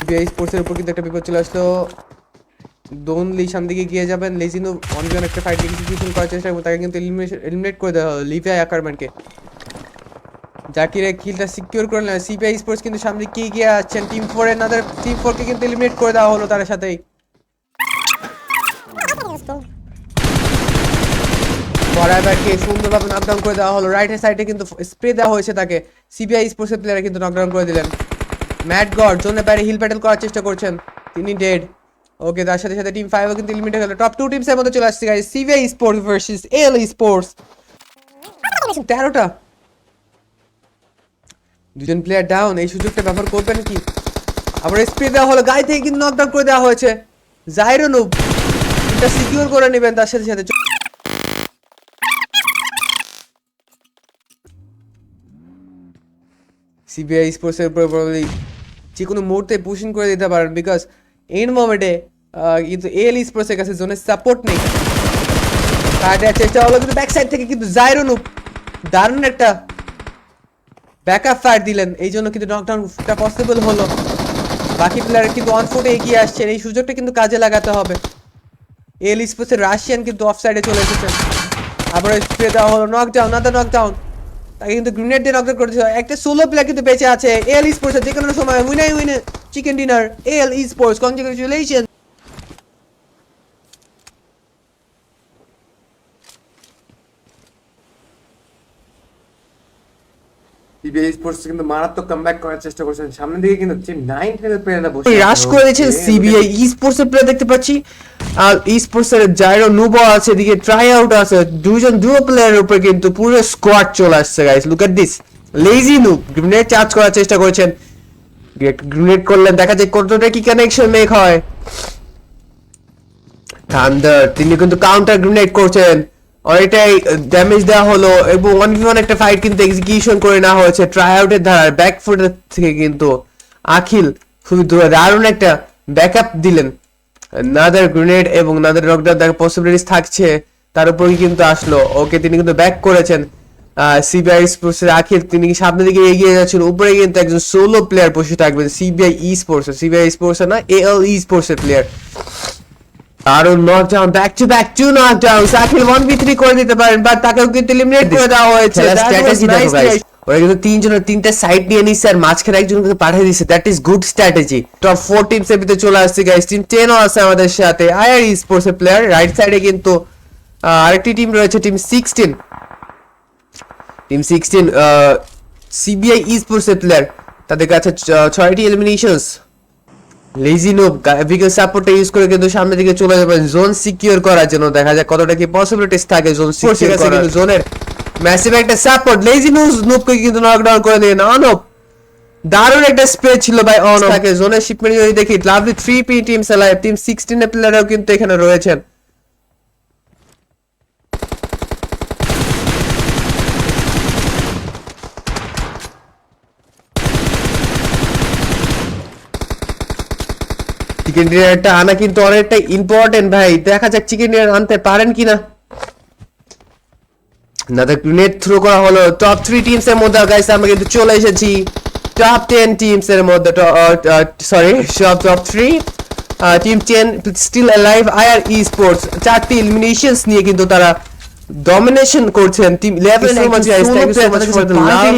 CBI স্পোর্টসের উপর কিন্তু একটা বিপদ চলে আসলো। দোনলি সামনে দিকে গিয়ে যাবেন, লেজিনো অনজন একটা ফাইট এক্সিকিউশন করার চেষ্টা করবো, তাকে কিন্তু এলিমিনেট করে দেওয়া হলো লিভিয়া অ্যাকারম্যানকে। জাকিরে কিলটা সিকিউর করে নিলেন। সিবিআই স্পোর্টস কিন্তু সামনে দিকে এগিয়ে আসছেন। টিম 4 এর নাদার টিম 4 কে কিন্তু এলিমিনেট করে দেওয়া হলো তার সাথেই। ফরএভারকে সুন্দরভাবে নকডাউন করে দেওয়া হলো। রাইট হ্যান্ড সাইডে কিন্তু স্প্রে দেওয়া হয়েছে তাকে। সিবিআই স্পোর্টসের প্লেয়ার কিন্তু নকডাউন করে দিলেন। ম্যাট গড জোনের বাইরে হিল ব্যাটেল করার চেষ্টা করছেন, তিনি ডেড। ওকে, তার সাথে সাথে টিম 5 ও কিন্তু এলিমিনেট হয়ে গেল। টপ 2 টিমসের মধ্যে চলে আসছে guys, CBI sports versus AL sports. 13টা দুজন প্লেয়ার ডাউন, এই সুযোগটা ব্যবহার করবেন কি? আবার স্প্রে দেওয়া হলো, গায়ে থেকে কিন্তু নকডাউন করে দেওয়া হয়েছে। জাইরো নুব এটা সিকিউর করে নেবেন তার সাথে সাথে। সিবিআই স্পোর্টসের উপর প্রবলি যে কোনো মুহূর্তে পুশিং করে দিতে পারেন, বিকজ এই মোমেন্টে কিন্তু এএল স্পোর্টসের কাছে জোনের সাপোর্ট নেই। কাটার চেষ্টা হলো কিন্তু ব্যাক সাইড থেকে কিন্তু জাইরো নুব দারুণ একটা ব্যাকআপ ফায়ার দিলেন, এই জন্য কিন্তু নকডাউনটা পসিবল হলো। বাকি প্লেয়ার কিন্তু অন ফুটে এগিয়ে আসছেন, এই সুযোগটা কিন্তু কাজে লাগাতে হবে। এএল স্পোর্টসের রাশিয়ান কিন্তু অফ সাইডে চলে এসেছেন। আবার স্প্রে দেওয়া হলো, নকডাউন নাদার নকডাউন, তাকে কিন্তু গ্রেনেড দিয়ে নকডাউন করেছে। একটা সোলো প্লেয়ার কিন্তু বেঁচে আছে এএল স্পোর্টস, যে কোনো সময় উইনে chicken dinner AL sports, congratulation. CBI sports কিন্তু মারাত্মক কামব্যাক করার চেষ্টা করছেন। সামনের দিকে কিন্তু টিম 9 এর প্লেয়াররা বসে রাশ করে দিয়েছেন সিবিআই স্পোর্টস এর প্লেয়ার দেখতে পাচ্ছি। আর স্পোর্টস এর জাইরো নুবো আছে, এদিকে ট্রাই আউট আছে, দুজন ডুও প্লেয়ারের উপর কিন্তু পুরো স্কোয়াড চলে আসছে guys. Look at this, lazy noob grenade charge করার চেষ্টা করেছেন, গ্রেনেড করলেন, দেখা যায় কতটা কি কানেকশন মেক হয়। থান্ডার তিনি কিন্তু কাউন্টার গ্রেনেড করছেন, অনেকটাই ড্যামেজ দেওয়া হলো এবং 1v1 একটা ফাইট কিন্তু এক্সিকিউশন করে নেওয়া হয়েছে ট্রাই আউটের ধারা। ব্যাক ফুটের থেকে কিন্তু আখিল খুবই দারুণ একটা ব্যাকআপ দিলেন। নাদার গ্রেনেড এবং নাদার নকডাউন দেখার পসিবিলিটিস থাকছে, তার উপরই কিন্তু আসলো। ওকে, তিনি কিন্তু ব্যাক করেছেন। সিবিআই স্পোর্টসের আখিল তিনি সামনের দিকে এগিয়ে যাচ্ছেন, উপরে কিন্তু একজন সোলো প্লেয়ার বসে থাকবেন সিবিআই স্পোর্টস না এএল স্পোর্টসের প্লেয়ার। আরো knockdown, back to back to knockdown, Sakil 1v3 করে দিতে পারেন, বাট তাকেও কিন্তু এলিমিনেট করে দেওয়া হয়েছে। স্ট্র্যাটেজি দেখো গাইস, ওরা কিন্তু তিনজনের তিনটা সাইড নিয়ে নিছে আর মাঝখানে একজনকে পাঠিয়ে দিয়েছে, that is good strategy. Top 4 teams এর ভিতরে চলে আসছে গাইস। টিম 10 ও আছে আমাদের সাথে, আইআর স্পোর্টস এর প্লেয়ার। রাইট সাইডে কিন্তু আরেকটি টিম রয়েছে, টিম 16 সিবিআই স্পোর্টস এর প্লেয়ার, তাদের কাছে 6টি এলিমিনেশনস। লেজি নোব ভিগো সাপোর্টটা ইউজ করে কিন্তু সামনের দিকে চলে যাবেন জোন সিকিউর করার জন্য, দেখা যাক কতটা কি পসিবিলিটিস থাকে জোন সিকিউর করার। কিন্তু জোনের ম্যাসিভ একটা সাপোর্ট, লেজি নোবকে কিন্তু নকডাউন করে দিলেন। অনব দারুণ একটা স্প্রে ছিল ভাই অনব। তাকে জোনের শিপমেন্ট যদি দেখি, lovely 3P teams alive, team 16 এর প্লেয়াররাও কিন্তু এখানে রয়েছেন। চিকেন ডিনারটা আনা কিন্তু অনেকটা ইম্পর্টেন্ট ভাই, দেখা যাক চিকেন ডিনার আনতে পারেন কিনা। নাদার গ্রেনেড থ্রো করা হলো। টপ 3 টিমস এর মধ্যে গাইস আমরা কিন্তু চলে এসেছি টপ 10 টিমস এর মধ্যে। Top 3 team 10 still alive IR sports 4টি এলিমিনেশনস নিয়ে কিন্তু তারা ডমিনেশন করছেন। Team 11 so much guys, thank you so much for the love.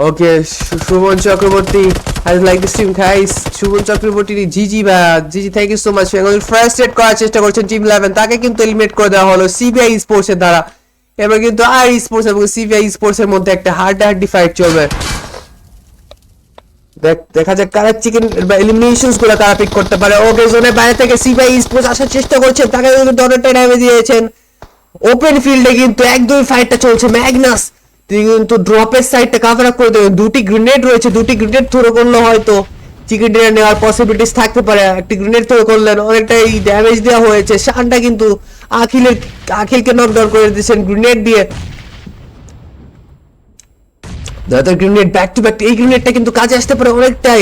Okay, Suman Chakraborty has like the stream guys, Suman Chakraborty GG বা GG, thank you so much. First রেড করার চেষ্টা করছেন টিম 11, তাকে কিন্তু এলিমিনেট করে দেওয়া হলো সিবিআই স্পোর্টস এর দ্বারা। এবার কিন্তু আই স্পোর্টস এবং সিবিআই স্পোর্টস এর মধ্যে একটা হাড্ডাহাড্ডি ফাইট চলবে। দেখা যাক কারা চিকেন এলিমিনেশনস গুলো তারা পিক করতে পারে। ওকে, জোনের বাইরে থেকে সিবিআই স্পোর্টস আসার চেষ্টা করছে, তাকে কিন্তু অনেকটা ড্যামেজ দিয়েছেন। ওপেন ফিল্ডে কিন্তু একদমই ফাইটটা চলছে। ম্যাগনাস তিনি কিন্তু ড্রপের সাইডটা কভার আপ করে দেবেন। 2টি গ্রেনেড রয়েছে, 2টি গ্রেনেড থ্রো করলে হয়তো চিকেন ডিনার নেওয়ার পসিবিলিটিস থাকতে পারে। একটি গ্রেনেড থ্রো করলেন, অনেকটাই ড্যামেজ দেওয়া হয়েছে। শানটা কিন্তু আখিলকে নকডাউন করে দিয়েছেন গ্রেনেড দিয়ে। দাদা গ্রেনেড ব্যাক টু ব্যাক, এই গ্রেনেডটা কিন্তু কাজে আসতে পারে, অনেকটাই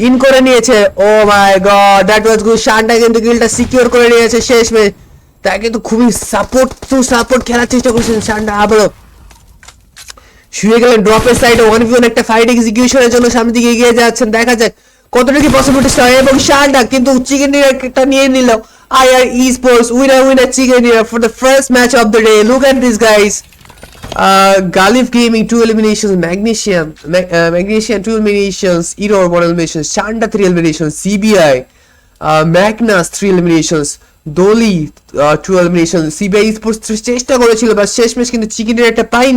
ইন করে নিয়েছে। ও মাই গড, দ্যাট ওয়াজ গুড। শানটা কিন্তু কিলটা সিকিউর করে নিয়েছে শেষ ম্যাচ। তাকে কিন্তু খুবই সাপোর্ট খেলার চেষ্টা করছেন শানটা। আবারও শুয়ে গেলেন ড্রপের সাইডে 1v1 একটা ফাইট এক্সিকিউশনের জন্য সামনের দিকে এগিয়ে যাচ্ছেন, দেখা যাক কতটুকু পসিবিলিটিস হয়। এবং শার্ডাক কিন্তু চিকেন ডিনারটা নিয়ে নিল IR E sports winner chicken dinner for the first match of the day. Look at this guys, Galif Gaming 2 eliminations, Magnesium 2 eliminations, Error 1 eliminations, Chanda 3 eliminations, CBI, Magnus 3 eliminations, Dolly 2 eliminations. CBI Sports চেষ্টা করেছিল, but শেষমেশ কিন্তু চিকেনের একটা পাইনি।